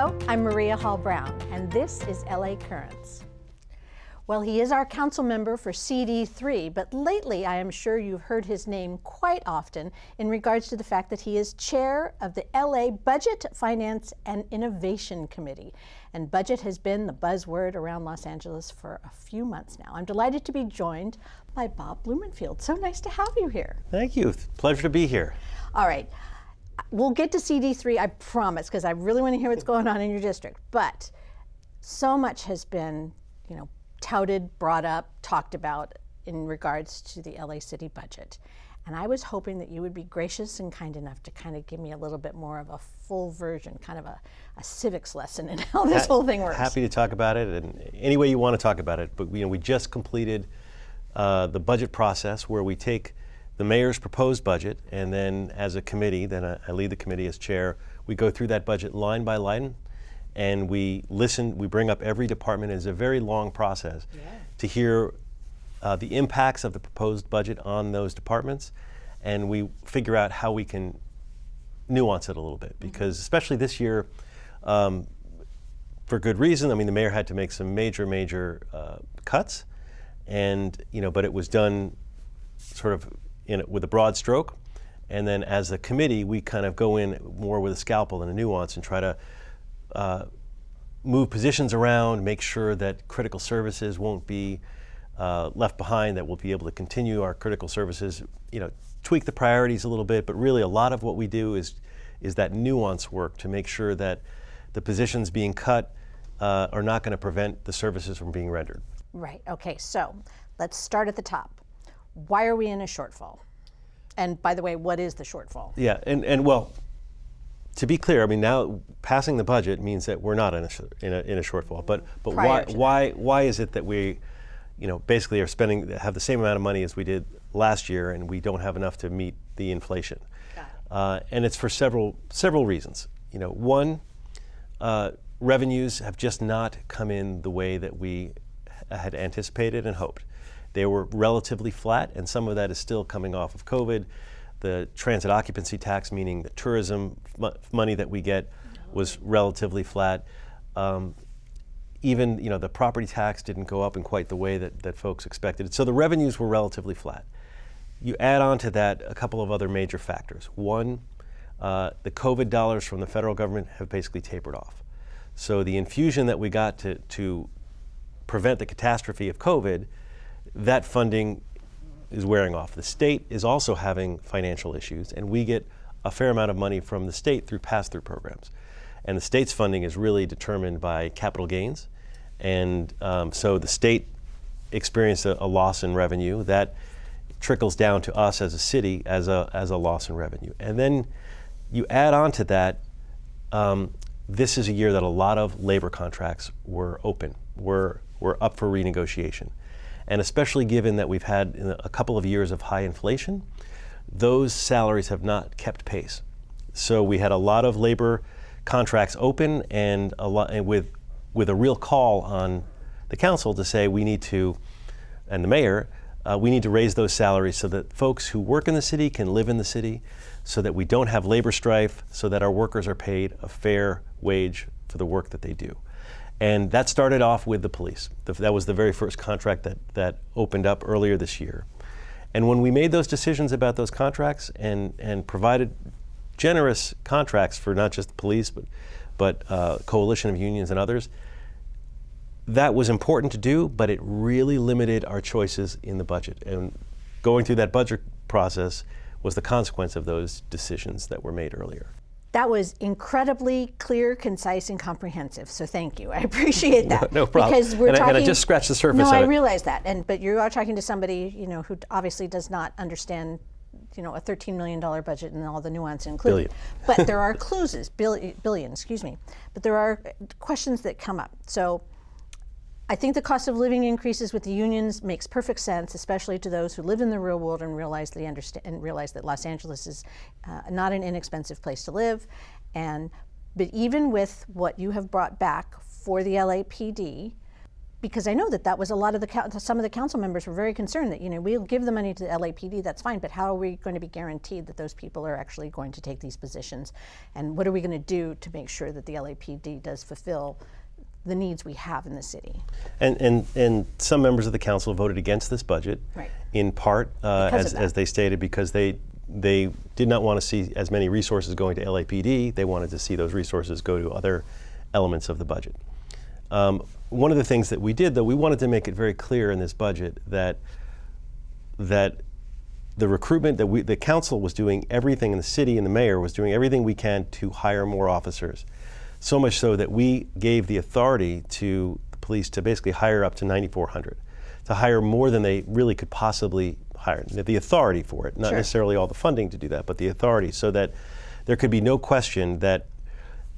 Hello, I'm Maria Hall Brown, and this is LA Currents. Well, he is our council member for CD3, but lately I am sure you've heard his name quite often in regards to the fact that he is chair of the LA Budget, Finance, and Innovation Committee. And budget has been the buzzword around Los Angeles for a few months now. I'm delighted to be joined by Bob Blumenfield. So nice to have you here. Thank you. Pleasure to be here. All right. We'll get to CD3, I promise, because I really want to hear what's going on in your district. But so much has been, touted, brought up, talked about in regards to the LA City budget. And I was hoping that you would be gracious and kind enough to kind of give me a little bit more of a full version, kind of a civics lesson in how this whole thing works. Happy to talk about it, and any way you want to talk about it. But we just completed the budget process where we take the mayor's proposed budget, and then as a committee, then I lead the committee as chair, we go through that budget line by line, and we listen, we bring up every department. It's a very long process to hear the impacts of the proposed budget on those departments, and we figure out how we can nuance it a little bit, because especially this year, for good reason. I mean, the mayor had to make some major cuts, and but it was done sort of with a broad stroke, and then as a committee, we kind of go in more with a scalpel and a nuance and try to move positions around, make sure that critical services won't be left behind, that we'll be able to continue our critical services, tweak the priorities a little bit, but really a lot of what we do is that nuance work to make sure that the positions being cut are not going to prevent the services from being rendered. Right, okay, so let's start at the top. Why are we in a shortfall? And by the way, what is the shortfall? Yeah, and well, to be clear, I mean, now passing the budget means that we're not in a shortfall. But why is it that we, basically have the same amount of money as we did last year, and we don't have enough to meet the inflation? And it's for several reasons. One, revenues have just not come in the way that we had anticipated and hoped. They were relatively flat, and some of that is still coming off of COVID. The transit occupancy tax, meaning the tourism money that we get, was relatively flat. Even the property tax didn't go up in quite the way that folks expected. So the revenues were relatively flat. You add on to that a couple of other major factors. One, the COVID dollars from the federal government have basically tapered off. So the infusion that we got to prevent the catastrophe of COVID, that funding is wearing off. The state is also having financial issues, and we get a fair amount of money from the state through pass-through programs. And the state's funding is really determined by capital gains. And so the state experienced a loss in revenue that trickles down to us as a city as a loss in revenue. And then you add on to that, this is a year that a lot of labor contracts were open, were up for renegotiation. And especially given that we've had a couple of years of high inflation, those salaries have not kept pace. So we had a lot of labor contracts open, and with a real call on the council to say we need to, and the mayor, we need to raise those salaries so that folks who work in the city can live in the city, so that we don't have labor strife, so that our workers are paid a fair wage for the work that they do. And that started off with the police. That was the very first contract that opened up earlier this year. And when we made those decisions about those contracts and provided generous contracts for not just the police, but coalition of unions and others, that was important to do, but it really limited our choices in the budget. And going through that budget process was the consequence of those decisions that were made earlier. That was incredibly clear, concise, and comprehensive. So thank you. I appreciate that. No problem. Because we're talking. And I just scratched the surface. No, of I it. realize that. But you are talking to somebody, who obviously does not understand, a $13 million budget and all the nuance included. But there are clues, billion, excuse me. But there are questions that come up. So I think the cost of living increases with the unions makes perfect sense, especially to those who live in the real world and realize that Los Angeles is not an inexpensive place to live. But even with what you have brought back for the LAPD, because I know that was a lot of some of the council members were very concerned that, we'll give the money to the LAPD, that's fine, but how are we going to be guaranteed that those people are actually going to take these positions? And what are we going to do to make sure that the LAPD does fulfill the needs we have in the city? And some members of the council voted against this budget, right, in part, as they stated, because they did not want to see as many resources going to LAPD. They wanted to see those resources go to other elements of the budget. One of the things that we did, though, we wanted to make it very clear in this budget that the recruitment, that the council was doing everything, and the city and the mayor was doing everything we can to hire more officers. So much so that we gave the authority to the police to basically hire up to 9,400, to hire more than they really could possibly hire. The authority for it, not Sure. necessarily all the funding to do that, but the authority, so that there could be no question that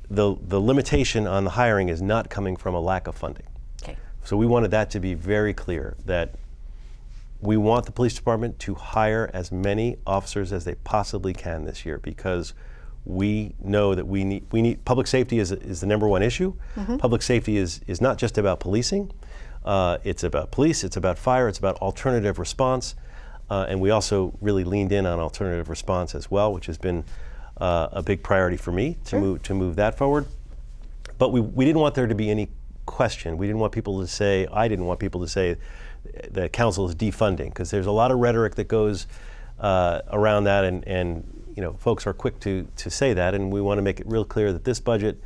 the limitation on the hiring is not coming from a lack of funding. Okay. So we wanted that to be very clear, that we want the police department to hire as many officers as they possibly can this year, because we know that we need public safety is the number one issue. Mm-hmm. Public safety is not just about policing. It's about police, it's about fire, it's about alternative response. And we also really leaned in on alternative response as well, which has been a big priority for me to move that forward. But we didn't want there to be any question. We didn't want people to say, I didn't want people to say the council is defunding, because there's a lot of rhetoric that goes around that, and folks are quick to say that, and we want to make it real clear that this budget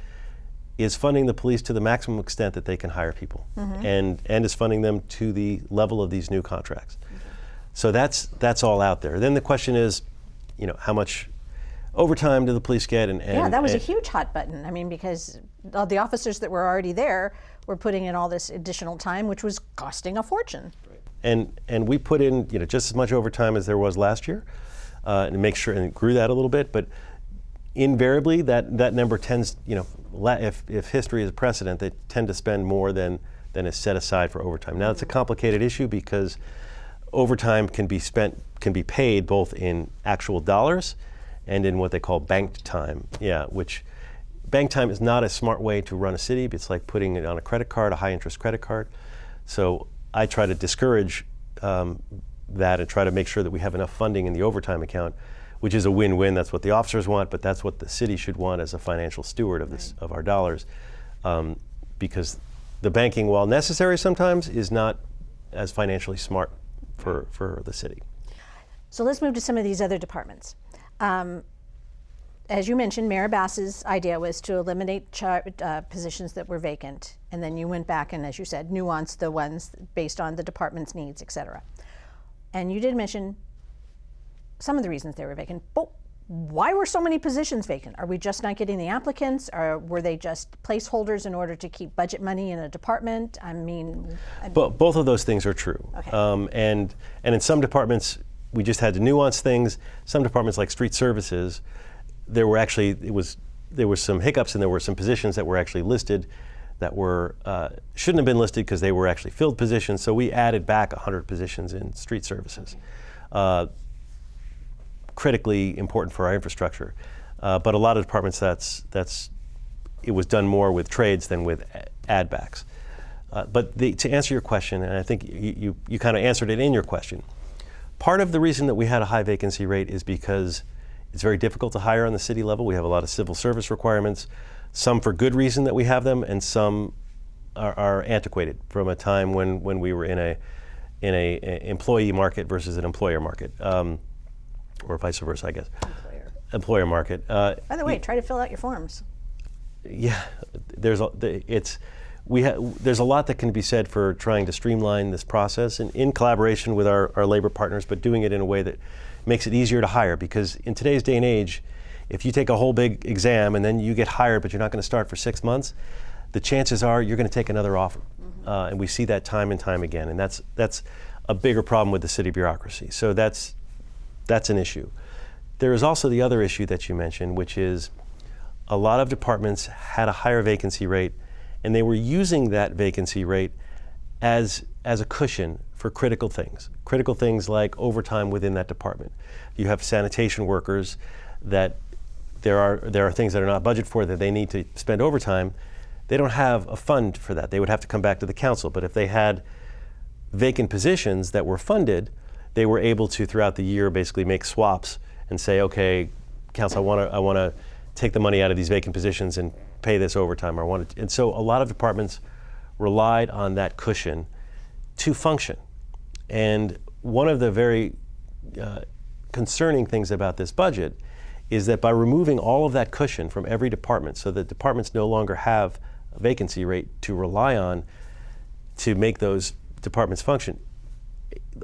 is funding the police to the maximum extent that they can hire people, mm-hmm. and is funding them to the level of these new contracts. Okay. So that's all out there. Then the question is, how much overtime do the police get? And yeah, that was a huge hot button. I mean, because all the officers that were already there were putting in all this additional time, which was costing a fortune. Right. And we put in just as much overtime as there was last year, and make sure and grew that a little bit. But invariably, that number tends, if history is a precedent, they tend to spend more than is set aside for overtime. Now, it's a complicated issue because overtime can be paid both in actual dollars and in what they call banked time. Yeah, which bank time is not a smart way to run a city. It's like putting it on a credit card, a high interest credit card. So I try to discourage that and try to make sure that we have enough funding in the overtime account, which is a win-win. That's what the officers want, but that's what the city should want as a financial steward of this, of our dollars, because the banking, while necessary sometimes, is not as financially smart for the city. So let's move to some of these other departments. As you mentioned, Mayor Bass's idea was to eliminate positions that were vacant, and then you went back and, as you said, nuanced the ones based on the department's needs, et cetera. And you did mention some of the reasons they were vacant, but why were so many positions vacant? Are we just not getting the applicants, or were they just placeholders in order to keep budget money in a department? Both of those things are true. Okay. And in some departments, we just had to nuance things. Some departments, like street services, there were some hiccups, and there were some positions that were actually listed that were shouldn't have been listed because they were actually filled positions. So we added back 100 positions in street services. Critically important for our infrastructure. But a lot of departments, it was done more with trades than with add backs. But to answer your question, and I think you kind of answered it in your question, part of the reason that we had a high vacancy rate is because it's very difficult to hire on the city level. We have a lot of civil service requirements, some for good reason that we have them, and some are antiquated from a time when we were in a employee market versus an employer market, or vice versa, I guess. Employer market. By the way, try to fill out your forms. Yeah, there's a lot that can be said for trying to streamline this process, and in collaboration with our labor partners, but doing it in a way that makes it easier to hire. Because in today's day and age, if you take a whole big exam and then you get hired, but you're not going to start for 6 months, the chances are you're going to take another offer. Mm-hmm. And we see that time and time again, and that's a bigger problem with the city bureaucracy. So that's an issue. There is also the other issue that you mentioned, which is a lot of departments had a higher vacancy rate, and they were using that vacancy rate as a cushion for critical things like overtime within that department. You have sanitation workers that there are things that are not budgeted for that they need to spend overtime. they don't have a fund for that. They would have to come back to the council. But if they had vacant positions that were funded, they were able to, throughout the year, basically make swaps and say, okay, council, I want to take the money out of these vacant positions and pay this overtime. And so a lot of departments relied on that cushion to function. And one of the very concerning things about this budget is that by removing all of that cushion from every department, so that departments no longer have a vacancy rate to rely on to make those departments function,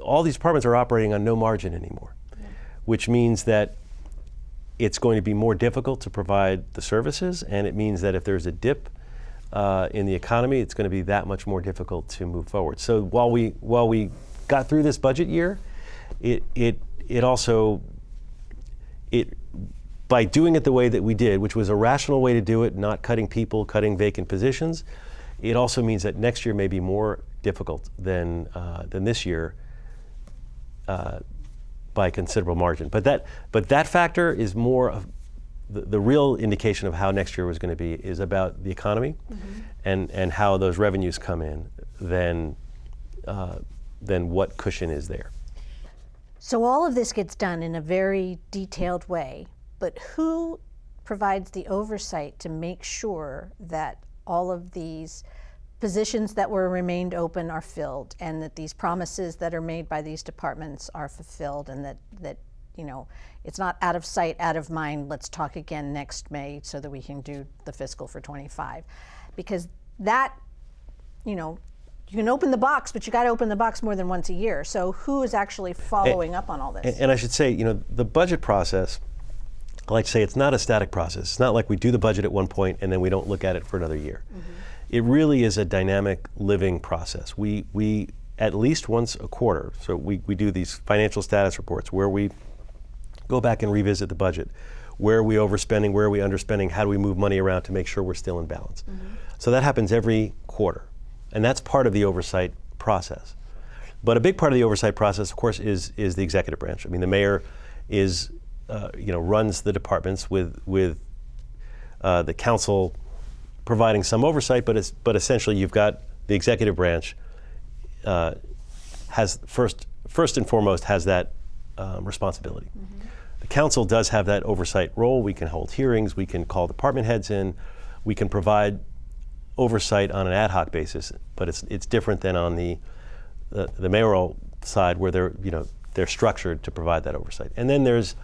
all these departments are operating on no margin anymore, which means that it's going to be more difficult to provide the services, and it means that if there's a dip in the economy, it's going to be that much more difficult to move forward. So while we got through this budget year, it also by doing it the way that we did, which was a rational way to do it, not cutting people, cutting vacant positions, it also means that next year may be more difficult than this year by a considerable margin. But that factor is more of the real indication of how next year was going to be is about the economy and how those revenues come in than what cushion is there. So all of this gets done in a very detailed way, but who provides the oversight to make sure that all of these positions that were remained open are filled, and that these promises that are made by these departments are fulfilled, and that it's not out of sight, out of mind, let's talk again next May so that we can do the fiscal for 25? Because that, you can open the box, but you got to open the box more than once a year. So who is actually following up on all this? And I should say, the budget process, I like to say, it's not a static process. It's not like we do the budget at one point and then we don't look at it for another year. It really is a dynamic, living process. We at least once a quarter, so we do these financial status reports where we go back and revisit the budget. Where are we overspending? Where are we underspending? How do we move money around to make sure we're still in balance? So that happens every quarter. And that's part of the oversight process. But a big part of the oversight process, of course, is the executive branch. I mean, the mayor runs the departments with the council providing some oversight, but essentially you've got the executive branch has first and foremost has that responsibility. The council does have that oversight role. We can hold hearings, we can call department heads in, we can provide oversight on an ad hoc basis, but it's different than on the mayoral side where they're structured to provide that oversight. And then there's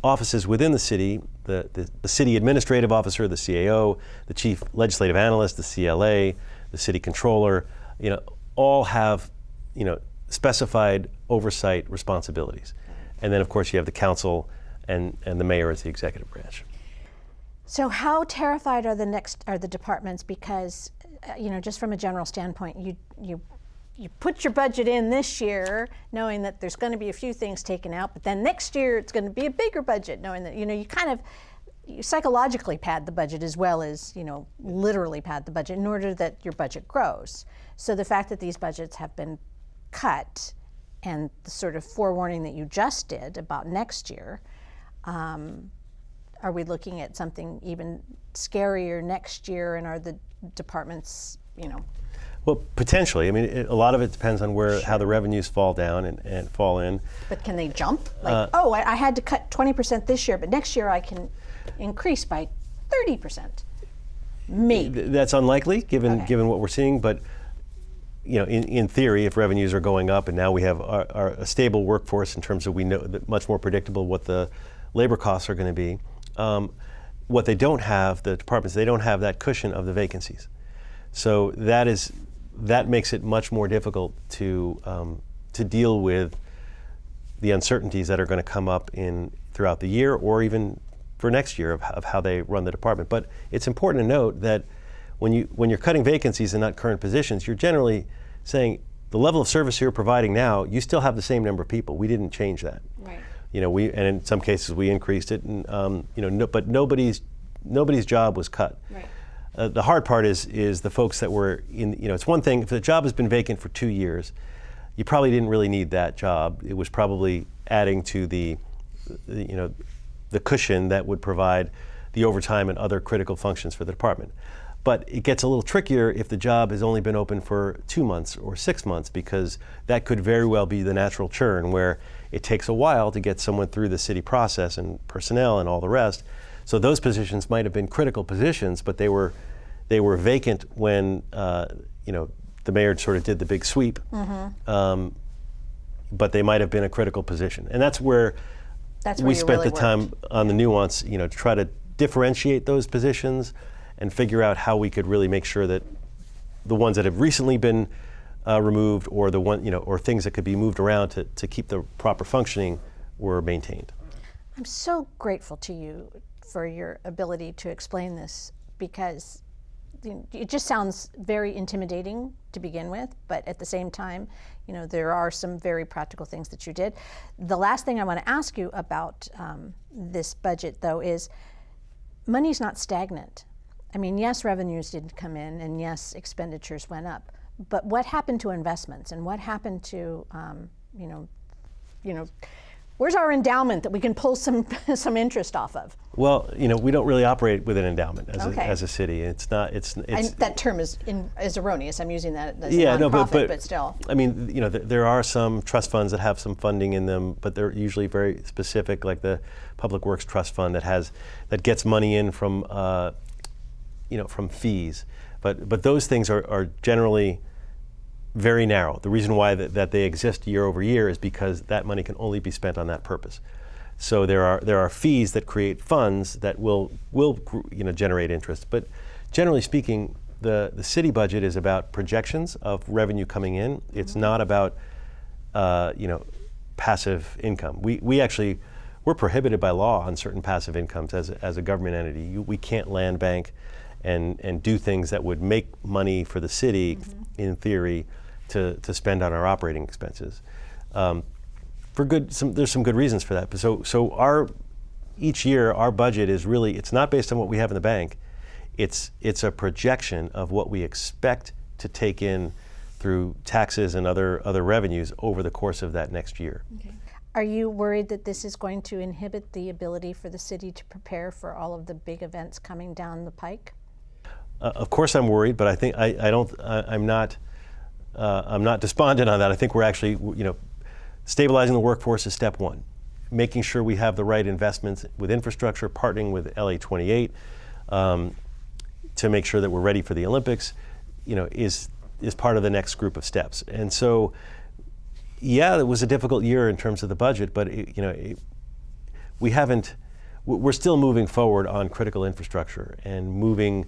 offices within the city, the city administrative officer, the CAO, the chief legislative analyst, the CLA, the city controller, all have specified oversight responsibilities. And then of course you have the council and the mayor as the executive branch. So how terrified are the departments? Because just from a general standpoint, you put your budget in this year knowing that there's going to be a few things taken out, but then next year it's going to be a bigger budget, knowing that you psychologically pad the budget as well as literally pad the budget in order that your budget grows. So the fact that these budgets have been cut and the sort of forewarning that you just did about next year, are we looking at something even scarier next year, and are the departments, Well, potentially. I mean, a lot of it depends on how the revenues fall down and fall in. But can they jump? I had to cut 20% this year, but next year I can increase by 30%. Maybe. That's unlikely, given what we're seeing. But in theory, if revenues are going up, and now we have a stable workforce in terms of we know that much more predictable what the labor costs are going to be. What they don't have, the departments, they don't have that cushion of the vacancies. So that makes it much more difficult to deal with the uncertainties that are going to come up throughout the year, or even for next year of how they run the department. But it's important to note that when you're cutting vacancies and not current positions, you're generally saying the level of service you're providing now, you still have the same number of people. We didn't change that. Right. And in some cases we increased it, and but nobody's job was cut. Right. The hard part is the folks that were in. It's one thing if the job has been vacant for 2 years, you probably didn't really need that job. It was probably adding to the cushion that would provide the overtime and other critical functions for the department. But it gets a little trickier if the job has only been open for 2 months or 6 months, because that could very well be the natural churn where it takes a while to get someone through the city process and personnel and all the rest. So those positions might have been critical positions, but they were vacant when the mayor sort of did the big sweep. But they might have been a critical position, and that's where we spent really the time on the nuance, to try to differentiate those positions and figure out how we could really make sure that the ones that have recently been removed, or the one, or things that could be moved around to keep the proper functioning, were maintained. I'm so grateful to you for your ability to explain this, because it just sounds very intimidating to begin with, but at the same time, there are some very practical things that you did. The last thing I want to ask you about this budget, though, is money's not stagnant. I mean, yes, revenues did come in, and yes, expenditures went up, but what happened to investments, and what happened to, where's our endowment that we can pull some interest off of? Well, we don't really operate with an endowment as a city. It's not. It's that term is erroneous. I'm using that as a nonprofit, but still. I mean, there are some trust funds that have some funding in them, but they're usually very specific, like the Public Works Trust Fund that gets money in from from fees. But those things are generally very narrow. The reason why that they exist year over year is because that money can only be spent on that purpose. So there are fees that create funds that will generate interest. But generally speaking, the city budget is about projections of revenue coming in. It's not about passive income. We're prohibited by law on certain passive incomes as a government entity. We can't land bank and do things that would make money for the city, in theory, to spend on our operating expenses. There's some good reasons for that. So each year our budget is really, it's not based on what we have in the bank. It's a projection of what we expect to take in through taxes and other revenues over the course of that next year. Okay. Are you worried that this is going to inhibit the ability for the city to prepare for all of the big events coming down the pike? Of course I'm worried, but I think I'm not despondent on that. I think we're actually, stabilizing the workforce is step one. Making sure we have the right investments with infrastructure, partnering with LA28 to make sure that we're ready for the Olympics, is part of the next group of steps. And so, yeah, it was a difficult year in terms of the budget, but we're still moving forward on critical infrastructure and moving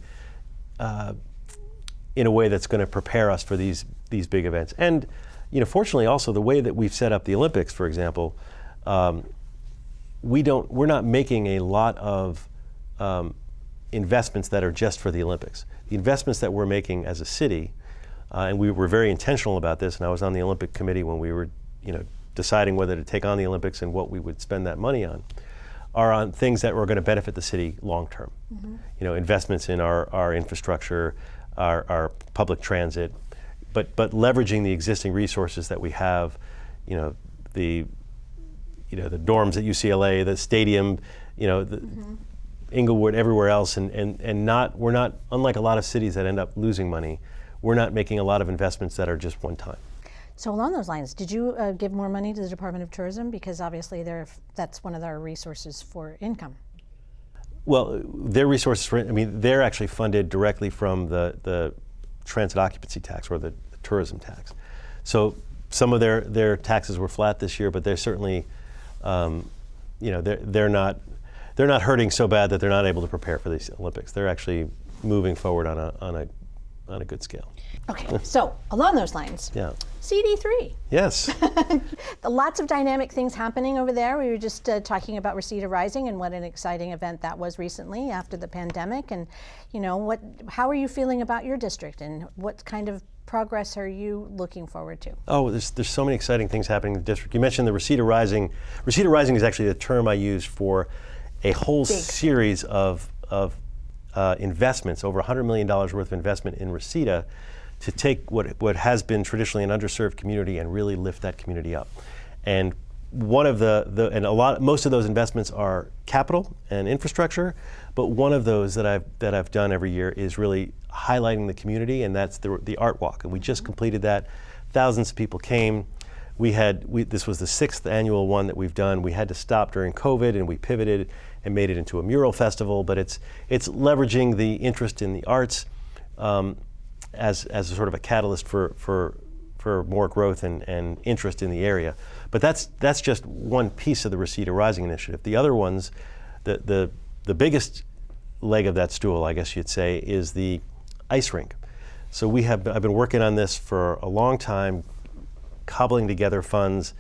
in a way that's going to prepare us for these big events. And fortunately, also the way that we've set up the Olympics, for example, we're not making a lot of investments that are just for the Olympics. The investments that we're making as a city, and we were very intentional about this, and I was on the Olympic committee when we were deciding whether to take on the Olympics and what we would spend that money on, are on things that were going to benefit the city long term. Investments in our infrastructure, our public transit, but leveraging the existing resources that we have, the dorms at UCLA, the stadium, Inglewood, everywhere else, and we're not, unlike a lot of cities that end up losing money, we're not making a lot of investments that are just one time. So along those lines, did you give more money to the Department of Tourism? Because obviously that's one of our resources for income. Well, their resources they're actually funded directly from the transit occupancy tax, or the tourism tax. So some of their taxes were flat this year, but they're certainly, they're not hurting so bad that they're not able to prepare for these Olympics. They're actually moving forward on a good scale. Okay, so along those lines, CD3. Yes. Lots of dynamic things happening over there. We were just talking about Reseda Rising and what an exciting event that was recently after the pandemic. And how are you feeling about your district, and what kind of progress are you looking forward to? Oh, there's so many exciting things happening in the district. You mentioned the Reseda Rising. Reseda Rising is actually the term I use for a whole series of investments, over $100 million worth of investment in Reseda, to take what has been traditionally an underserved community and really lift that community up. And one of most of those investments are capital and infrastructure, but one of those that I've done every year is really highlighting the community, and that's the art walk. And we just completed that. Thousands of people came. This was the 6th annual one that we've done. We had to stop during COVID, and we pivoted and made it into a mural festival. But it's leveraging the interest in the arts as a sort of a catalyst for more growth and interest in the area. But that's just one piece of the Reseda Rising initiative. The other ones, the biggest leg of that stool, I guess you'd say, is the ice rink. So I've been working on this for a long time, cobbling together funds,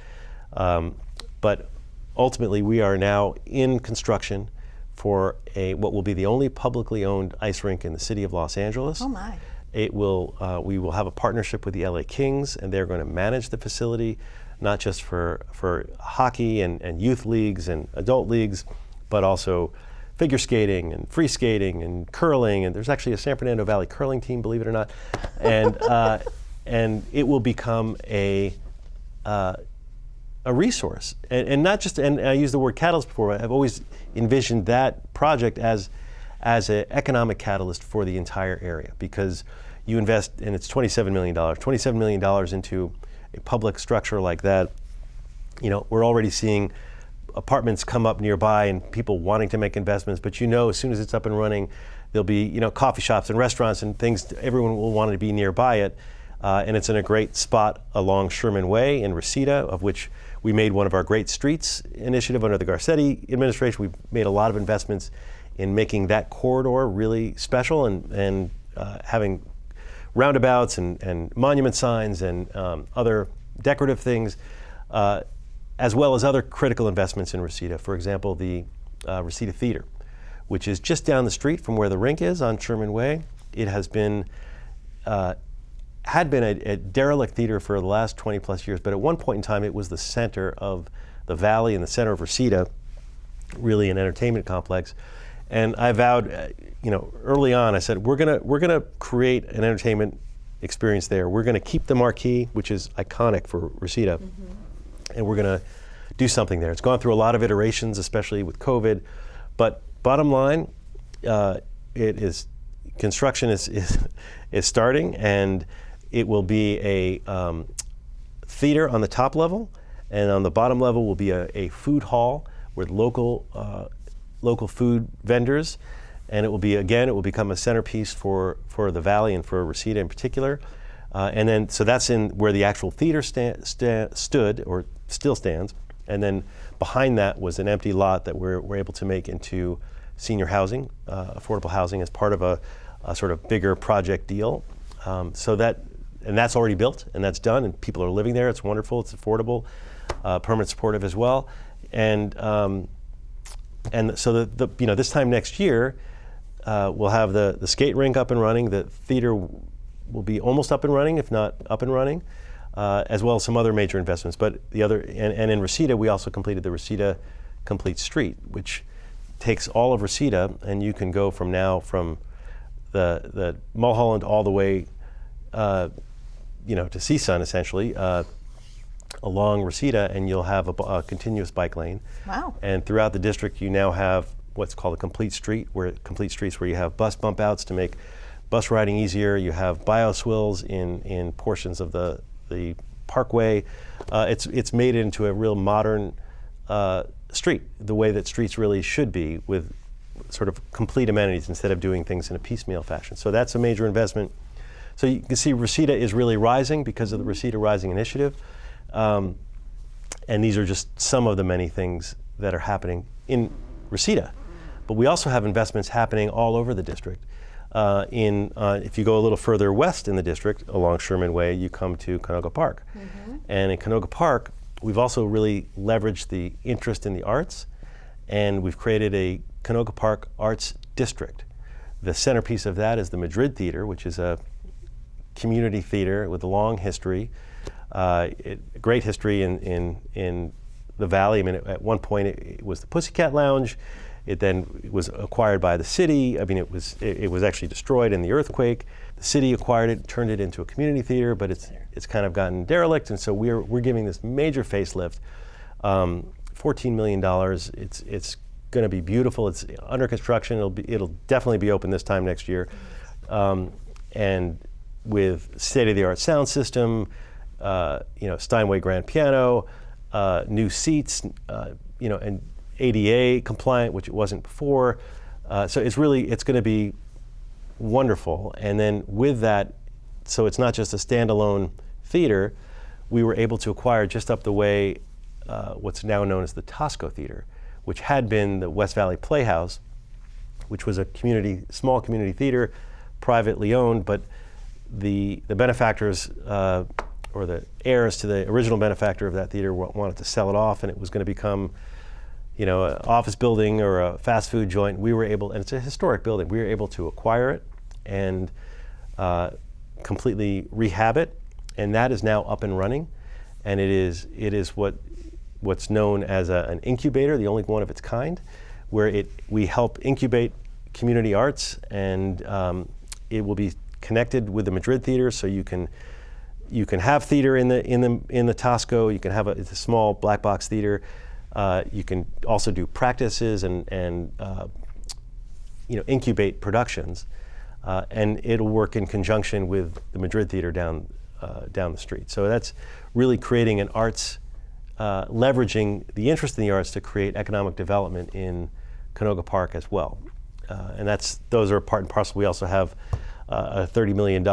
but ultimately we are now in construction for what will be the only publicly owned ice rink in the city of Los Angeles. Oh my. We will have a partnership with the LA Kings, and they're going to manage the facility, not just for hockey and youth leagues and adult leagues, but also figure skating and free skating and curling, and there's actually a San Fernando Valley curling team, believe it or not, and it will become a resource, and not just. And I used the word catalyst before. I've always envisioned that project as an economic catalyst for the entire area, because you invest, and it's $27 million. $27 million into a public structure like that. You know, we're already seeing apartments come up nearby and people wanting to make investments, but as soon as it's up and running, there'll be coffee shops and restaurants and things. Everyone will want to be nearby it, and it's in a great spot along Sherman Way in Reseda, of which we made one of our Great Streets initiative under the Garcetti administration. We've made a lot of investments in making that corridor really special, and having roundabouts and monument signs and other decorative things, as well as other critical investments in Reseda. For example, the Reseda Theater, which is just down the street from where the rink is on Sherman Way. It had been a derelict theater for the last 20 plus years, but at one point in time it was the center of the valley and the center of Reseda, really an entertainment complex. And I vowed, early on, I said, we're gonna create an entertainment experience there. We're gonna keep the marquee, which is iconic for Reseda, and we're gonna do something there. It's gone through a lot of iterations, especially with COVID, but bottom line, construction is starting, and it will be a theater on the top level, and on the bottom level will be a food hall with local food vendors, and it will become a centerpiece for the valley and for Reseda in particular. And then, so that's in where the actual theater stood, or still stands. And then behind that was an empty lot that we're able to make into senior housing, affordable housing, as part of a sort of bigger project deal. And that's already built, and that's done, and people are living there. It's wonderful. It's affordable, permanent supportive as well. And so this time next year, we'll have the skate rink up and running. The theater will be almost up and running, if not up and running, as well as some other major investments. But and in Reseda, we also completed the Reseda Complete Street, which takes all of Reseda, and you can go from the Mulholland all the way, to CSUN essentially, along Reseda, and you'll have a continuous bike lane. Wow. And throughout the district, you now have what's called a complete streets, where you have bus bump outs to make bus riding easier. You have bioswills in portions of the parkway. It's made it into a real modern street, the way that streets really should be, with sort of complete amenities instead of doing things in a piecemeal fashion. So that's a major investment. So you can see Reseda is really rising because of the Reseda Rising initiative. And these are just some of the many things that are happening in Reseda. But we also have investments happening all over the district. If you go a little further west in the district, along Sherman Way, you come to Canoga Park. And in Canoga Park, we've also really leveraged the interest in the arts, and we've created a Canoga Park Arts District. The centerpiece of that is the Madrid Theater, which is a community theater with a long history, great history in the Valley. I mean, at one point it was the Pussycat Lounge. It then was acquired by the city. I mean, it was actually destroyed in the earthquake. The city acquired it, turned it into a community theater, but it's kind of gotten derelict, and so we're giving this major facelift. $14 million. It's going to be beautiful. It's under construction. It'll definitely be open this time next year. and with state-of-the-art sound system, Steinway grand piano, new seats, and ADA compliant, which it wasn't before. So it's going to be wonderful. And then with that, so it's not just a standalone theater, we were able to acquire just up the way what's now known as the Tosco Theater, which had been the West Valley Playhouse, which was a small community theater, privately owned, but the benefactors or the heirs to the original benefactor of that theater wanted to sell it off, and it was going to become an office building or a fast food joint. We were able, and it's a historic building, we were able to acquire it and completely rehab it, and that is now up and running, and it is what's known as an incubator, the only one of its kind, where we help incubate community arts, and it will be connected with the Madrid Theater, so you can have theater in the Tosco. You can have it's a small black box theater. You can also do practices and incubate productions, and it'll work in conjunction with the Madrid Theater down the street. So that's really creating an arts, leveraging the interest in the arts to create economic development in Canoga Park as well. And those are part and parcel. We also have a $30 million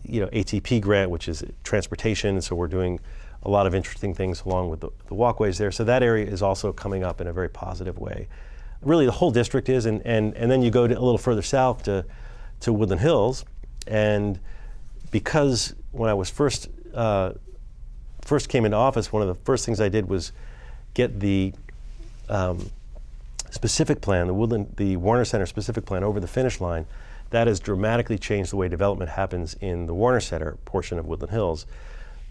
ATP grant, which is transportation. So we're doing a lot of interesting things along with the walkways there. So that area is also coming up in a very positive way. Really, the whole district is, and then you go a little further south to Woodland Hills, and because when I was first came into office, one of the first things I did was get the specific plan, the Warner Center specific plan over the finish line. That has dramatically changed the way development happens in the Warner Center portion of Woodland Hills,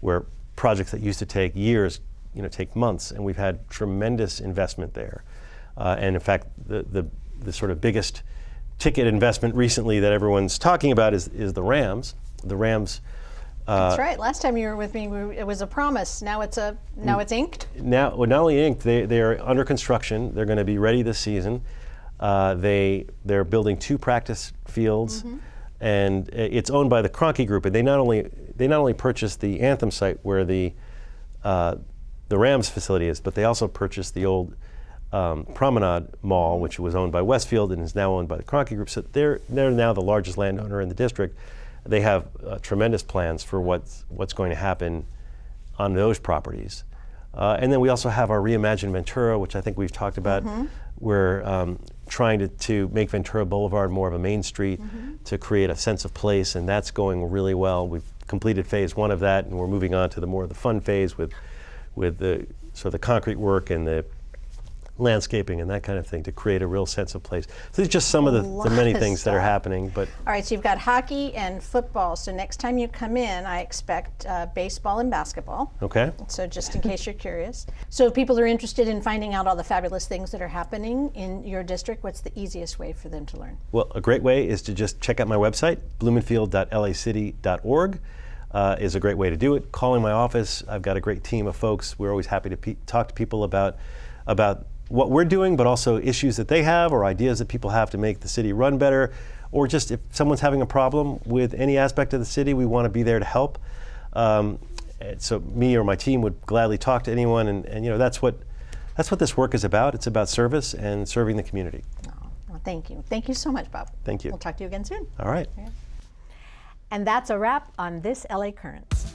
where projects that used to take years, take months, and we've had tremendous investment there. And in fact, the sort of biggest ticket investment recently that everyone's talking about is the Rams. The Rams. That's right. Last time you were with me, it was a promise. Now it's inked. Now, well, not only inked, they are under construction. They're going to be ready this season. They're building 2 practice fields, and it's owned by the Kroenke Group. And they not only purchased the Anthem site where the Rams facility is, but they also purchased the old Promenade Mall, which was owned by Westfield and is now owned by the Kroenke Group. So they're now the largest landowner in the district. They have tremendous plans for what's going to happen on those properties. And then we also have our Reimagine Ventura, which I think we've talked about. We're trying to make Ventura Boulevard more of a main street to create a sense of place, and that's going really well. We've completed phase 1 of that, and we're moving on to the more of the fun phase with the sort of the concrete work and the landscaping and that kind of thing to create a real sense of place. So these are just some of the many things that are happening. But all right, so you've got hockey and football. So next time you come in, I expect baseball and basketball. Okay. So just in case you're curious. So if people are interested in finding out all the fabulous things that are happening in your district, what's the easiest way for them to learn? Well, a great way is to just check out my website, blumenfield.lacity.org. Is a great way to do it. Calling my office, I've got a great team of folks. We're always happy to talk to people about what we're doing, but also issues that they have or ideas that people have to make the city run better, or just if someone's having a problem with any aspect of the city, we want to be there to help. So me or my team would gladly talk to anyone, and that's what this work is about. It's about service and serving the community. Oh, well, thank you. Thank you so much, Bob. Thank you. We'll talk to you again soon. All right. And that's a wrap on this LA Currents.